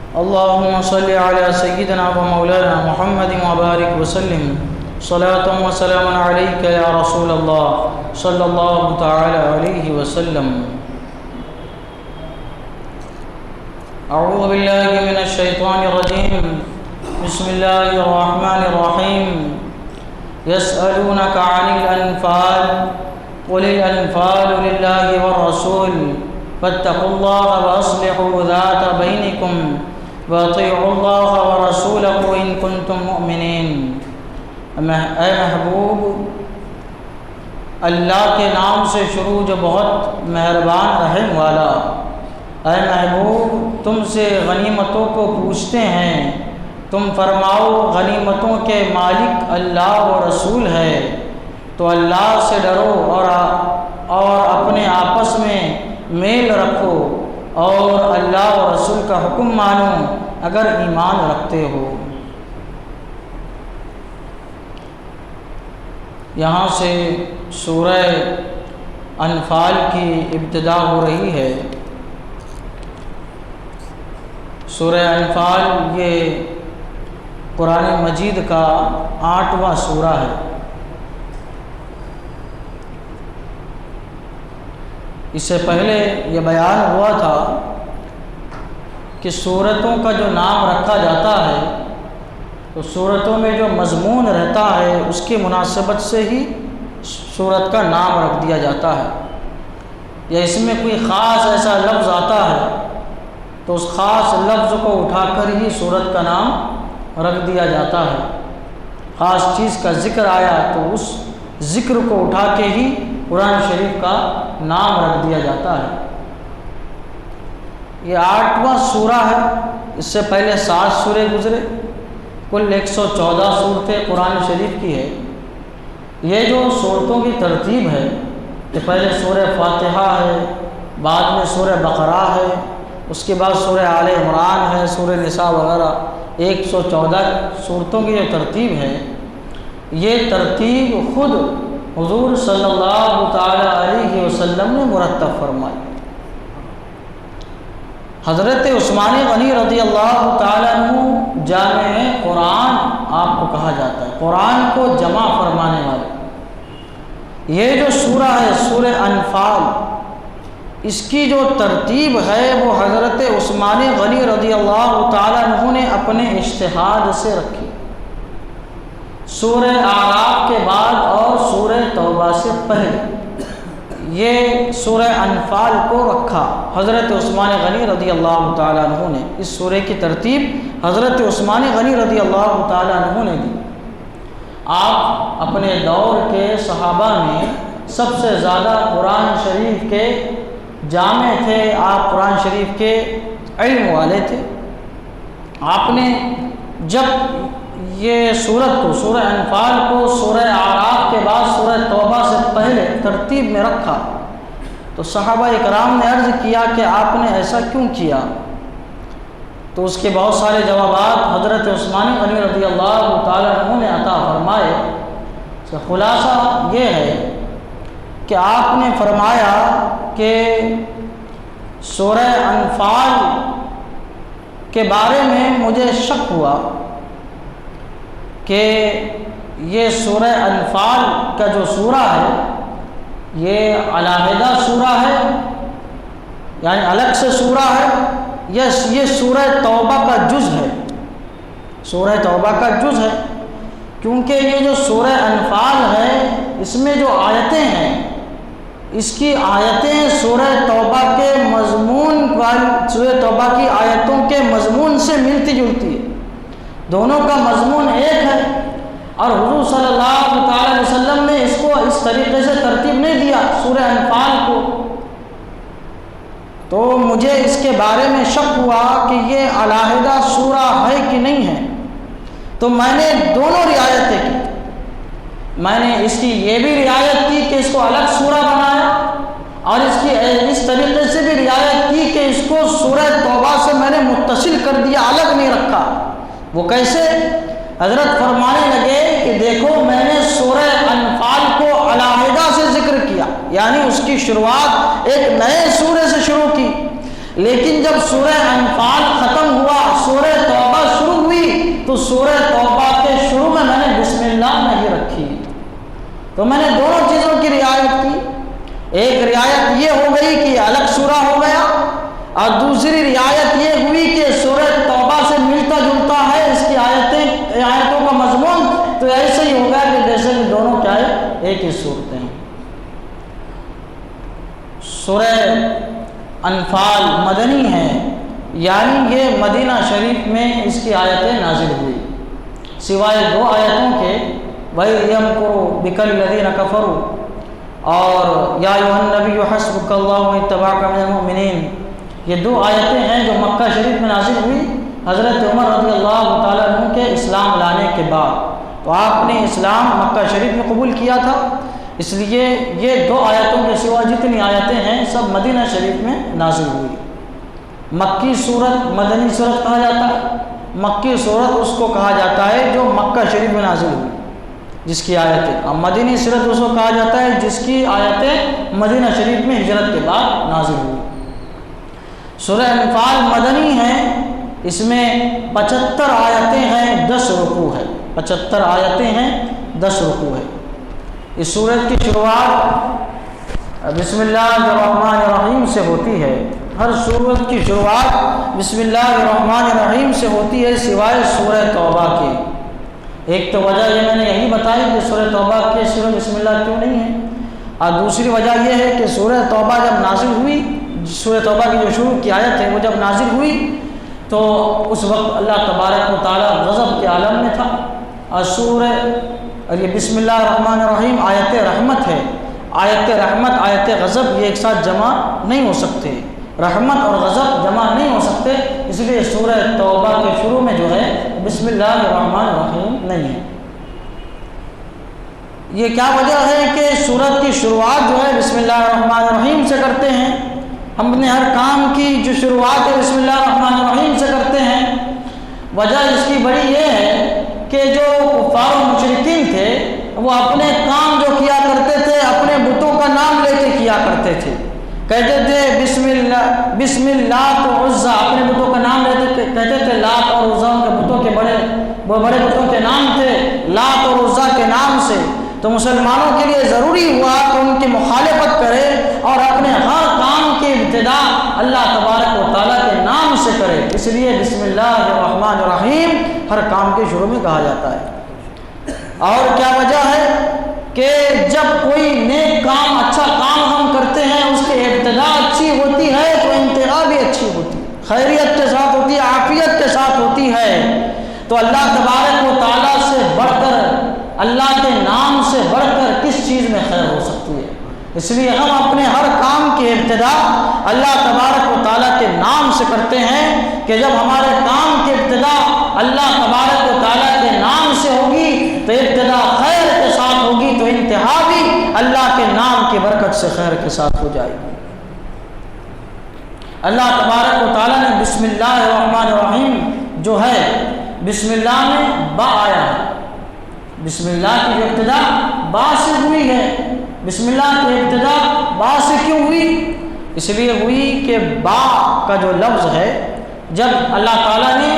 اللهم صل على سيدنا ومولانا محمد وبارك وسلم صلاة وسلام عليك يا رسول الله صلى الله تعالى عليه وسلم. أعوذ بالله من الشيطان الرجيم. بسم الله الرحمن الرحيم. يسألونك عن الأنفال قل الأنفال لله والرسول فاتقوا الله وأصلحوا ذات بينكم وأطيعوا الله ورسوله إن كنتم مؤمنين. اے محبوب، اللہ کے نام سے شروع جو بہت مہربان رحم والا. اے محبوب، تم سے غنیمتوں کو پوچھتے ہیں، تم فرماؤ غنیمتوں کے مالک اللہ و رسول ہے، تو اللہ سے ڈرو اور اپنے آپس میں میل رکھو اور اللہ و رسول کا حکم مانو اگر ایمان رکھتے ہو. یہاں سے سورہ انفال کی ابتدا ہو رہی ہے. سورہ انفال یہ قرآن مجید کا 8واں سورہ ہے. اس سے پہلے یہ بیان ہوا تھا کہ سورتوں کا جو نام رکھا جاتا ہے تو سورتوں میں جو مضمون رہتا ہے اس کی مناسبت سے ہی سورت کا نام رکھ دیا جاتا ہے، یا اس میں کوئی خاص ایسا لفظ آتا ہے تو اس خاص لفظ کو اٹھا کر ہی سورت کا نام رکھ دیا جاتا ہے. خاص چیز کا ذکر آیا تو اس ذکر کو اٹھا کے ہی قرآن شریف کا نام رکھ دیا جاتا ہے. یہ 8واں سورہ ہے. اس سے پہلے 7 سورے گزرے، کل 114 صورتیں قرآن شریف کی ہے. یہ جو صورتوں کی ترتیب ہے کہ پہلے سورہ فاتحہ ہے، بعد میں سورہ بقرہ ہے، اس کے بعد سورہ آل عمران ہے، سورہ نساء وغیرہ. 114 صورتوں کی جو ترتیب ہے، یہ ترتیب خود حضور صلی اللہ تعالی علیہ وسلم نے مرتب فرمائی. حضرت عثمان غنی رضی اللہ تعالیٰ عنہ جامع قرآن آپ کو کہا جاتا ہے، قرآن کو جمع فرمانے والے. یہ جو سورہ ہے سورہ انفال، اس کی جو ترتیب ہے وہ حضرت عثمان غنی رضی اللہ تعالیٰ عنہ نے اپنے اجتہاد سے رکھی. سورہ اعراف کے بعد اور سورہ توبہ سے پہلے یہ سورہ انفال کو رکھا حضرت عثمان غنی رضی اللہ تعالیٰ عنہ نے. اس سورہ کی ترتیب حضرت عثمان غنی رضی اللہ تعالیٰ عنہ نے دی. آپ اپنے دور کے صحابہ میں سب سے زیادہ قرآن شریف کے جامع تھے، آپ قرآن شریف کے علم والے تھے. آپ نے جب یہ سورت کو سورہ انفال کو سورہ اعراف کے بعد سورہ توبہ سے پہلے ترتیب میں رکھا تو صحابہ اکرام نے عرض کیا کہ آپ نے ایسا کیوں کیا؟ تو اس کے بہت سارے جوابات حضرت عثمان غنی رضی اللہ تعالیٰ عنہ نے عطا فرمائے. خلاصہ یہ ہے کہ آپ نے فرمایا کہ سورہ انفال کے بارے میں مجھے شک ہوا کہ یہ سورہ انفال کا جو سورہ ہے یہ علیحدہ سورہ ہے، یعنی الگ سے سورہ ہے، یہ سورہ توبہ کا جز ہے، سورہ توبہ کا جز ہے. کیونکہ یہ جو سورہ انفال ہے اس میں جو آیتیں ہیں، اس کی آیتیں سورہ توبہ کے مضمون سورہ توبہ کی آیتوں کے مضمون سے ملتی جلتی ہے. دونوں کا مضمون ایک ہے، اور حضور صلی اللہ تعالی علیہ وسلم نے اس کو اس طریقے سے ترتیب نہیں دیا سورہ انفال کو. تو مجھے اس کے بارے میں شک ہوا کہ یہ علیحدہ سورہ ہے کہ نہیں ہے. تو میں نے دونوں رعایتیں کی. میں نے اس کی یہ بھی رعایت کی کہ اس کو الگ سورہ بنایا، اور اس طریقے سے بھی رعایت کی کہ اس کو سورہ توبہ سے میں نے متصل کر دیا، الگ نہیں رکھا. وہ کیسے؟ حضرت فرمانے لگے کہ دیکھو میں نے سورہ انفال کو علیحدہ سے ذکر کیا، یعنی اس کی شروعات ایک نئے سورے سے شروع کی، لیکن جب سورہ انفال ختم ہوا تو میں نے دونوں چیزوں کی رعایت کی. ایک رعایت یہ ہو گئی کہ الگ سورہ ہو گیا، اور دوسری رعایت یہ ہوئی کہ سورہ توبہ سے ملتا جلتا ہے اس کی آیتوں کا مضمون، تو ایسے ہی ہوگا کہ جیسے کہ دونوں کیا ہے ایک ہی صورتیں ہیں. سورہ انفال مدنی ہے، یعنی یہ مدینہ شریف میں اس کی آیتیں نازل ہوئی، سوائے 2 آیتوں کے، وَإِذْ يَمْكُرُ بِكَ الَّذِينَ كَفَرُوا اور یا ایھا النبی حسبک اللہ ومن اتبعک من المؤمنین. یہ 2 آیتیں ہیں جو مکہ شریف میں نازل ہوئی حضرت عمر رضی اللہ تعالیٰ عنہ کے اسلام لانے کے بعد. تو آپ نے اسلام مکہ شریف میں قبول کیا تھا، اس لیے یہ 2 آیتوں کے سوا جتنی آیتیں ہیں سب مدینہ شریف میں نازل ہوئی. مکی صورت مدنی صورت کہا جاتا ہے، مکی صورت اس کو کہا جاتا ہے جو مکہ شریف میں نازل ہوئی جس کی آیتیں، اور مدنی صورت اس کو کہا جاتا ہے جس کی آیتیں مدینہ شریف میں ہجرت کے بعد نازل ہوئی. سورہ انفال مدنی ہے، اس میں 75 آیتیں ہیں، 10 رکوع ہے. 75 آیتیں ہیں، 10 رکوع ہے. اس سورت کی شروعات بسم اللہ الرحمن الرحیم سے ہوتی ہے. ہر سورت کی شروعات بسم اللہ الرحمن الرحیم سے ہوتی ہے سوائے سورہ توبہ کے. ایک تو وجہ یہ میں نے یہی بتائی کہ سورہ توبہ کے شروع بسم اللہ کیوں نہیں ہے، اور دوسری وجہ یہ ہے کہ سورہ توبہ جب نازل ہوئی، سورہ توبہ کی جو شروع کی آیت ہے وہ جب نازل ہوئی تو اس وقت اللہ تبارک و تعالیٰ غضب کے عالم میں تھا، اور یہ بسم اللہ الرحمن الرحیم آیت رحمت ہے. آیت رحمت آیت غضب یہ ایک ساتھ جمع نہیں ہو سکتے، رحمت اور غضب جمع نہیں ہو سکتے، اس لیے سورہ توبہ کے شروع میں جو ہے بسم اللہ الرحمن الرحیم نہیں ہے. یہ کیا وجہ ہے کہ سورت کی شروعات جو ہے بسم اللہ الرحمن الرحیم سے کرتے ہیں؟ ہم اپنے ہر کام کی جو شروعات ہے بسم اللہ الرحمن الرحیم سے کرتے ہیں. وجہ اس کی بڑی یہ ہے کہ جو کفار و مشرکین تھے وہ اپنے کام جو کیا کرتے تھے اپنے بتوں کا نام لے کے کیا کرتے تھے. کہتے تھے بسم اللہ تو عزا، اپنے بتوں کا نام لیتے تھے، کہتے تھے لات اور عزا ان کے بتوں کے بڑے بتوں کے نام تھے، لات اور عزا کے نام سے. تو مسلمانوں کے لیے ضروری ہوا کہ ان کی مخالفت کرے اور اپنے ہر کام کی ابتدا اللہ تبارک و تعالیٰ کے نام سے کرے. اس لیے بسم اللہ الرحمن الرحیم ہر کام کے شروع میں کہا جاتا ہے. اور کیا وجہ ہے کہ جب کوئی نیک کام اچھا کام ہم کرتے ہیں اس کی ابتدا اچھی ہوتی ہے تو انتہا بھی اچھی ہوتی ہے، خیریت کے ساتھ ہوتی ہے، عافیت کے ساتھ ہوتی ہے. تو اللہ تبارک و تعالیٰ سے بڑھ کر، اللہ کے نام سے بڑھ کر کس چیز میں خیر ہو سکتی ہے؟ اس لیے ہم اپنے ہر کام کی ابتدا اللہ تبارک و تعالیٰ کے نام سے کرتے ہیں کہ جب ہمارے کام کی ابتدا اللہ تبارک و تعالیٰ کے نام سے ہوگی تو ابتدا خیر کے ساتھ ہوگی، تو انتہا بھی اللہ کے نام کی برکت سے خیر کے ساتھ ہو جائے گی. اللہ تبارک و تعالیٰ نے بسم اللہ الرحمن الرحیم جو ہے بسم اللہ میں با آیا ہے. بسم اللہ کی جو ابتدا با سے ہوئی ہے، بسم اللہ کی ابتدا با سے کیوں ہوئی؟ اس لیے ہوئی کہ با کا جو لفظ ہے، جب اللہ تعالیٰ نے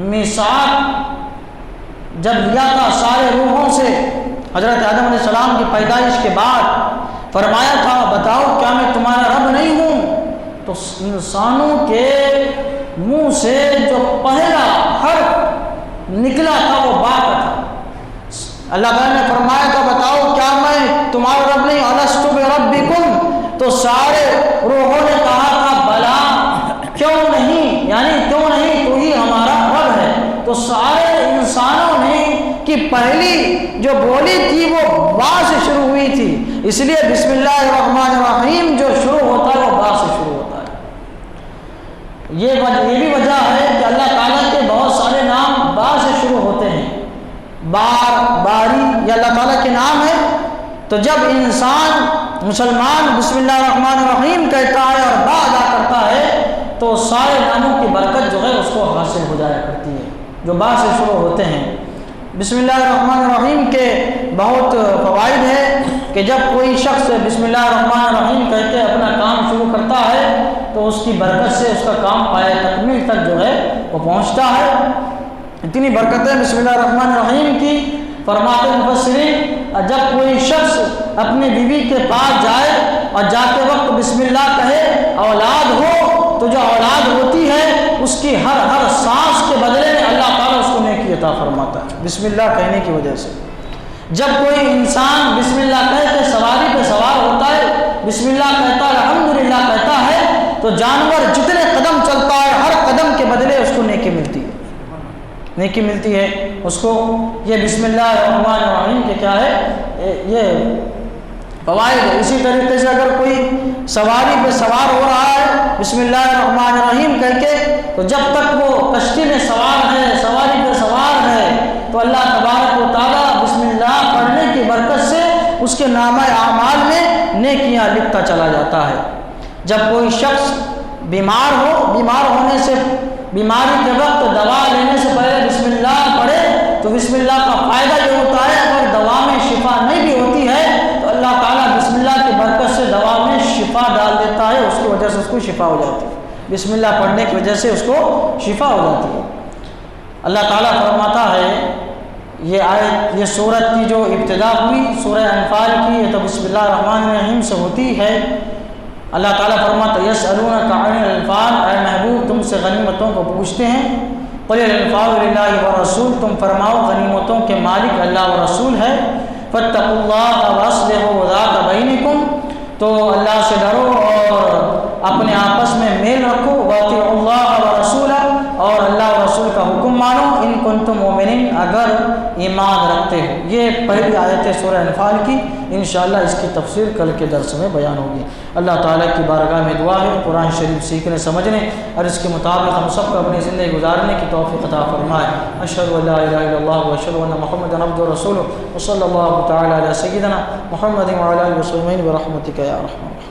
میثاق جب لیا تھا سارے روحوں سے حضرت آدم علیہ السلام کی پیدائش کے بعد، فرمایا تھا بتاؤ کیا میں تمہارا رب نہیں ہوں؟ تو انسانوں کے منہ سے جو پہلا حرف نکلا تھا وہ با کا تھا. اللہ تعالیٰ نے فرمایا تھا بتاؤ کیا میں تمہارا رب نہیں؟ الستُ بربکم، تو سارے روحوں نے کہا تھا بلا، کیوں نہیں، یعنی کیوں نہیں، تو ہی ہمارا رب ہے. تو سارے انسانوں نے کی پہلی جو بولی تھی وہ با سے شروع ہوئی تھی، اس لیے بسم اللہ الرحمن الرحیم جو شروع ہوتا ہے وہ با سے شروع ہوتا ہے. یہ بھی وجہ ہے کہ اللہ تعالیٰ کے بہت سارے نام با سے شروع ہوتے ہیں. بار، باری یہ اللہ تعالیٰ کے نام ہے. تو جب انسان مسلمان بسم اللہ الرحمن الرحیم کہتا ہے اور با ادا کرتا ہے تو سارے ناموں کی برکت جو ہے اس کو حاصل ہو جایا کرتی ہے جو با سے شروع ہوتے ہیں. بسم اللہ الرحمن الرحیم کے بہت فوائد ہے کہ جب کوئی شخص بسم اللہ الرحمن الرحیم کہہ کے اپنا کام شروع کرتا ہے تو اس کی برکت سے اس کا کام پایہ تکمیل تک جو ہے وہ پہنچتا ہے. اتنی برکتیں بسم اللہ الرحمن الرحیم کی فرماتے ہیں مفسرین جب کوئی شخص اپنی بیوی کے پاس جائے اور جاتے وقت بسم اللہ کہے، اولاد ہو تو جو اولاد ہوتی ہے اس کی ہر سانس کے بدلے میں اللہ تعالیٰ اس کو نیکی عطا فرماتا ہے بسم اللہ کہنے کی وجہ سے۔ جب کوئی انسان بسم اللہ کہہ کے سواری پہ سوار ہوتا ہے، بسم اللہ کہتا ہے، الحمدللہ کہتا ہے، تو جانور جتنے قدم چلتا ہے ہر قدم کے بدلے اس کو نیکی ملتی ہے، نیکی ملتی ہے اس کو۔ یہ بسم اللہ الرحمن الرحیم کے کیا ہے یہ فوائد ہے۔ اسی طریقے سے اگر کوئی سواری پہ سوار ہو رہا ہے بسم اللہ الرحمن الرحیم کہہ کے، تو جب تک وہ کشتی میں سوار ہے، سواری پہ سوار ہے، تو اللہ تبارک و تعالیٰ بسم اللہ پڑھنے کی برکت سے اس کے نامہ اعمال میں نیکیاں لکھتا چلا جاتا ہے۔ جب کوئی شخص بیمار ہو، بیمار ہونے سے، بیماری کے وقت دوا لینے سے پہلے بسم اللہ پڑھے تو بسم اللہ کا فائدہ یہ ہوتا ہے، اگر دوا میں شفا نہیں بھی ہوتی ہے تو اللہ تعالیٰ بسم اللہ کی برکت سے دوا میں شفا ڈال دیتا ہے، اس کی وجہ سے اس کو شفا ہو جاتی ہے، بسم اللہ پڑھنے کی وجہ سے اس کو شفا ہو جاتی ہے۔ اللہ تعالیٰ فرماتا ہے، یہ آیت، یہ سورت کی جو ابتدا ہوئی سورہ انفال کی، یہ تو بسم اللہ الرحمن الرحیم سے ہوتی ہے۔ اللہ تعالیٰ فرماتا ہے یسألونک عن الانفال، اے محبوب تم سے غنیمتوں کو پوچھتے ہیں، قل الانفال للہ والرسول، تم فرماؤ غنیمتوں کے مالک اللہ و رسول ہے، فاتقوا اللہ واصلحوا ذات بینکم، تو اللہ سے ڈرو اور اپنے آپس میں میل رکھو، واطیعوا اللہ ورسولہ، اور اللہ و رسول کا حکم مانو، ان کنتم مومنین، اگر ایمان رکھتے ہو۔ یہ پہلی آیت ہے سورہ انفال کی، انشاءاللہ اس کی تفسیر کل کے درس میں بیان ہوگی۔ اللہ تعالیٰ کی بارگاہ میں دعا ہے قرآن شریف سیکھنے سمجھنے اور اس کے مطابق ہم سب کو اپنی زندگی گزارنے کی توفیق عطا فرمائے۔ اشہد ان لا الہ الا اللہ واشہد ان محمدا عبدہ ورسولہ، وصلی اللہ تعالی علی سیدنا محمد وعلی آلہ وصحبہ برحمتک یا ارحم الراحمین۔